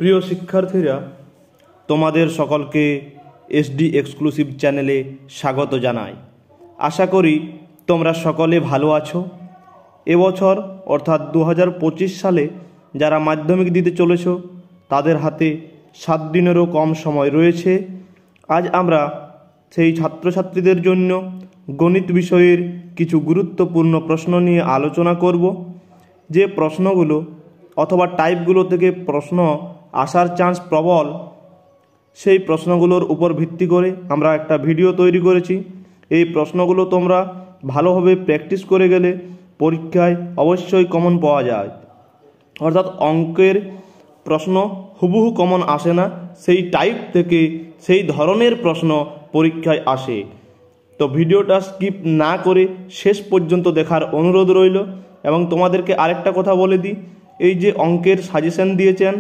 প্রিয় শিক্ষার্থীরা, তোমাদের সকলকে এসডি এক্সক্লুসিভ চ্যানেলে স্বাগত জানাই। আশা করি তোমরা সকলে ভালো আছো। এবছর অর্থাৎ 2025 সালে যারা মাধ্যমিক দিতে চলেছ তাদের হাতে 7 দিনেরও কম সময় রয়েছে। আজ আমরা সেই ছাত্রছাত্রীদের জন্য গণিত বিষয়ের কিছু গুরুত্বপূর্ণ প্রশ্ন নিয়ে আলোচনা করব। যে প্রশ্নগুলো অথবা টাইপগুলো থেকে প্রশ্ন আসার চান্স প্রবল, সেই প্রশ্নগুলোর উপর ভিত্তি করে আমরা একটা ভিডিও তৈরি করেছি। এই প্রশ্নগুলো তোমরা ভালোভাবে প্র্যাকটিস করে গেলে পরীক্ষায় অবশ্যই কমন পাওয়া যায়। অর্থাৎ অঙ্কের প্রশ্ন হুবহু কমন আসে না, সেই টাইপ থেকে সেই ধরনের প্রশ্ন পরীক্ষায় আসে। তো ভিডিওটা স্কিপ না করে শেষ পর্যন্ত দেখার অনুরোধ রইল। এবং তোমাদেরকে আরেকটা কথা বলে দিই, এই যে অঙ্কের সাজেশন দিয়েছেন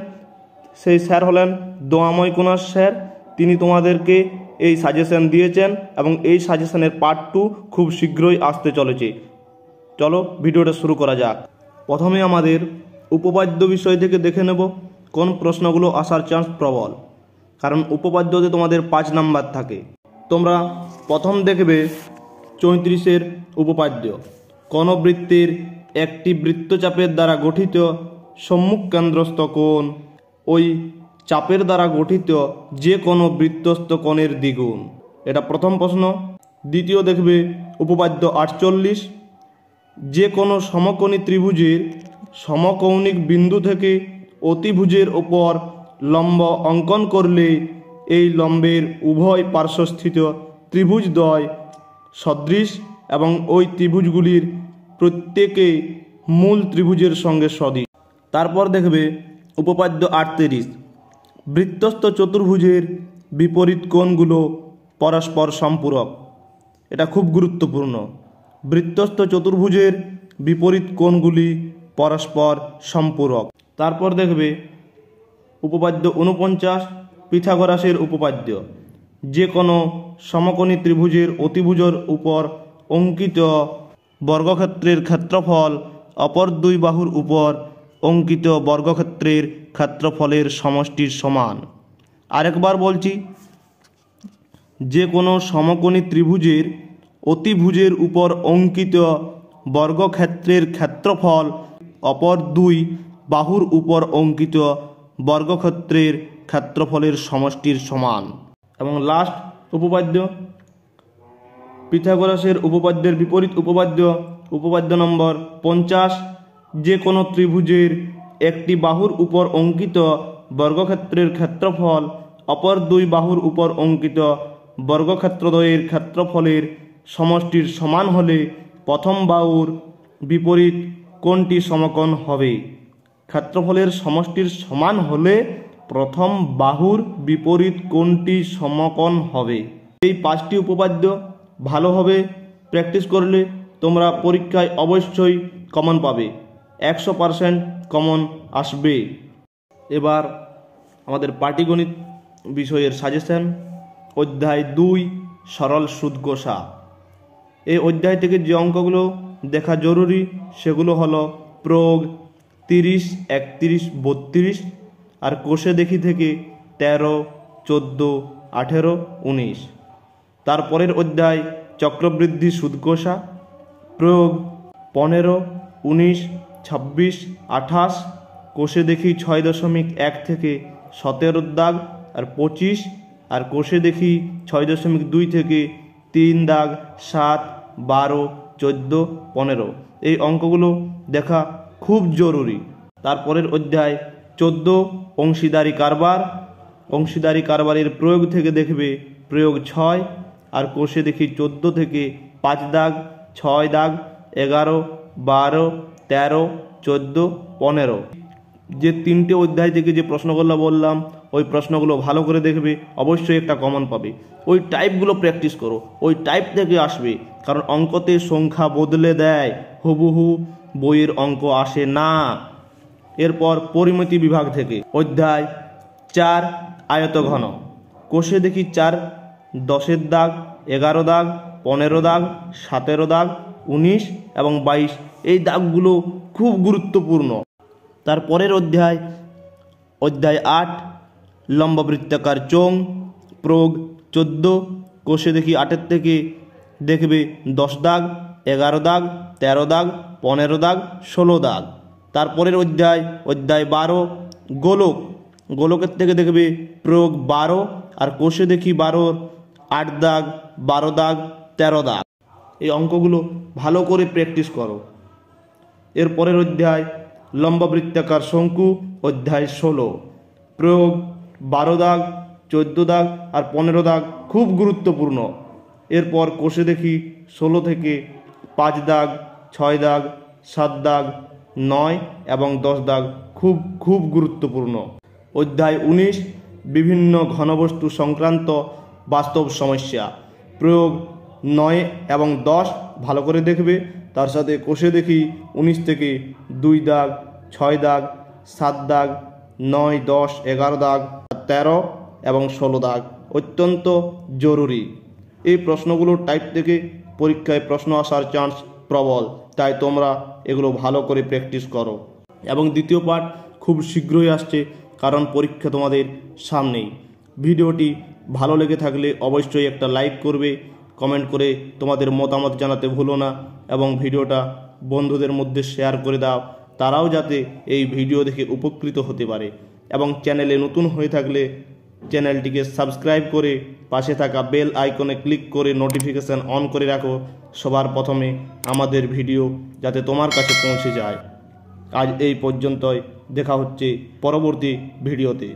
সেই স্যার হলেন দোয়াময় কুনার স্যার। তিনি তোমাদেরকে এই সাজেশন দিয়েছেন এবং এই সাজেশনের পার্ট 2 খুব শীঘ্রই আসতে চলেছে। চলো ভিডিওটা শুরু করা যাক। প্রথমে আমাদের উপপাদ্য বিষয় থেকে দেখে নেব কোন প্রশ্নগুলো আসার চান্স প্রবল, কারণ উপপাদ্যতে তোমাদের 5 নাম্বার থাকে। তোমরা প্রথম দেখবে 34-এর উপপাদ্য। কোন বৃত্তের একটি বৃত্তচাপের দ্বারা গঠিত সম্মুখ কেন্দ্রস্থ কোণ ওই চাপের দ্বারা গঠিত যে কোনো বৃত্তস্থ কোণের দ্বিগুণ। এটা প্রথম প্রশ্ন। দ্বিতীয় দেখবে উপপাদ্য 48। যে কোনো সমকোণী ত্রিভুজের সমকৌণিক বিন্দু থেকে অতিভুজের ওপর লম্ব অঙ্কন করলে এই লম্বের উভয় পার্শ্বস্থিত ত্রিভুজদ্বয় সদৃশ এবং ওই ত্রিভুজগুলির প্রত্যেকে মূল ত্রিভুজের সঙ্গে সদৃশ। তারপর দেখবে উপপাদ্য 38। বৃত্তস্থ চতুর্ভুজের বিপরীত কোণগুলো পরস্পর সম্পূরক। এটা খুব গুরুত্বপূর্ণ। বৃত্তস্থ চতুর্ভুজের বিপরীত কোণগুলি পরস্পর সম্পূরক। তারপর দেখবে উপপাদ্য 49, পিথাগোরাসের উপপাদ্য। যে কোনো সমকোণী ত্রিভুজের অতিভুজের উপর অঙ্কিত বর্গক্ষেত্রের ক্ষেত্রফল অপর দুই বাহুর উপর অঙ্কিত বর্গক্ষেত্রের ক্ষেত্রফলের সমষ্টির সমান। আরেকবার বলছি, যে কোনো সমকোণী ত্রিভুজের অতিভুজের উপর অঙ্কিত বর্গক্ষেত্রের ক্ষেত্রফল অপর দুই বাহুর উপর অঙ্কিত বর্গক্ষেত্রের ক্ষেত্রফলের সমষ্টির সমান। এবং লাস্ট উপপাদ্য পিথাগোরাসের উপপাদ্যের বিপরীত উপপাদ্য, উপপাদ্য নম্বর 50। যে কোনো ত্রিভুজের একটি বাহুর উপর অঙ্কিত বর্গক্ষেত্রের ক্ষেত্রফল অপর দুই বাহুর উপর অঙ্কিত বর্গক্ষেত্রদ্বয়ের ক্ষেত্রফলের সমষ্টির সমান হলে প্রথম বাহুর বিপরীত কোণটি সমকোণ হবে। ক্ষেত্রফলের সমষ্টির সমান হলে প্রথম বাহুর বিপরীত কোণটি সমকোণ হবে। এই 5টি উপপাদ্য ভালোভাবে প্র্যাকটিস করলে তোমরা পরীক্ষায় অবশ্যই কমন পাবে, 100% কমন আসবে। এবার আমাদের পাটিগণিত বিষয়ের সাজেশন। অধ্যায় 2, সরল সুদ কষা। এই অধ্যায় থেকে যে অঙ্কগুলো দেখা জরুরি সেগুলো হলো প্রয়োগ 30, 31, 32 আর কোষে দেখি থেকে 13, 14, 18, 19। তারপরের অধ্যায় চক্রবৃদ্ধি সুদ কষা। প্রয়োগ 15, 19, 26, 28, কোষে দেখি 6.1 থেকে 17 দাগ আর 25, আর কোষে দেখি 6.2 থেকে 3 দাগ 7, 12, 14, 15। এই অঙ্কগুলো দেখা খুব জরুরি। তারপরের অধ্যায় 14 অংশীদারি কারবার। অংশীদারি কারবারের প্রয়োগ থেকে দেখবে প্রয়োগ 6 আর কোষে দেখি 14 থেকে 5 দাগ, 6 দাগ, 11, 12, 13, 14, 15। যে 3টে অধ্যায় থেকে যে প্রশ্নগুলো বললাম ওই প্রশ্নগুলো ভালো করে দেখবে, অবশ্যই একটা কমন পাবে। ওই টাইপগুলো প্র্যাকটিস করো, ওই টাইপ থেকে আসবে, কারণ অঙ্কতে সংখ্যা বদলে দেয়, হুবহু বইয়ের অঙ্ক আসে না। এরপর পরিমিতি বিভাগ থেকে অধ্যায় 4 আয়তঘন। কোষে দেখি 4, 10 দাগ, 11 দাগ, 15 দাগ, 17 দাগ, 19 এবং 22। এই দাগগুলো খুব গুরুত্বপূর্ণ। তারপরের অধ্যায় অধ্যায় 8 লম্ববৃত্তাকার চোঙ, প্রয়োগ 14। কোষে দেখি 8 থেকে দেখবে 10 দাগ, 11 দাগ, 13 দাগ, 15 দাগ, 16 দাগ। তারপরের অধ্যায় 12 গোলক, গোলকের থেকে দেখবে প্রয়োগ 12 আর কোষে দেখি 12 8 দাগ, 12 দাগ, 13 দাগ। এই অঙ্কগুলো ভালো করে প্র্যাকটিস করো। এর পরের অধ্যায় লম্ববৃত্তাকার শঙ্কু, অধ্যায় 16 প্রয়োগ 12 দাগ, 14 দাগ আর 15 দাগ খুব গুরুত্বপূর্ণ। এরপর কোষে দেখি 16 থেকে 5 দাগ, 6 দাগ, 7 দাগ, 9 এবং 10 দাগ খুব খুব গুরুত্বপূর্ণ। অধ্যায় 19 বিভিন্ন ঘনবস্তু সংক্রান্ত বাস্তব সমস্যা, প্রয়োগ 9 এবং 10 ভালো করে দেখবে। তার সাথে কোষে দেখি 19 থেকে 2 দাগ, 6 দাগ, 7 দাগ, 9, 10, 11 দাগ, 13 এবং 16 দাগ অত্যন্ত জরুরি। এই প্রশ্নগুলোর টাইপ থেকে পরীক্ষায় প্রশ্ন আসার চান্স প্রবল, তাই তোমরা এগুলো ভালো করে প্র্যাকটিস করো। এবং দ্বিতীয় পার্ট খুব শীঘ্রই আসছে, কারণ পরীক্ষা তোমাদের সামনেই। ভিডিওটি ভালো লেগে থাকলে অবশ্যই একটা লাইক করবে, কমেন্ট করে তোমাদের মতামত জানাতে ভুলো না এবং ভিডিওটা বন্ধুদের মধ্যে শেয়ার করে দাও, তারাও যাতে এই ভিডিও দেখে উপকৃত হতে পারে। এবং চ্যানেলে নতুন হয়ে থাকলে চ্যানেলটিকে সাবস্ক্রাইব করে পাশে থাকা বেল আইকনে ক্লিক করে নোটিফিকেশান অন করে রাখো, সবার প্রথমে আমাদের ভিডিও যাতে তোমার কাছে পৌঁছে যায়। আজ এই পর্যন্তই, দেখা হচ্ছে পরবর্তী ভিডিওতে।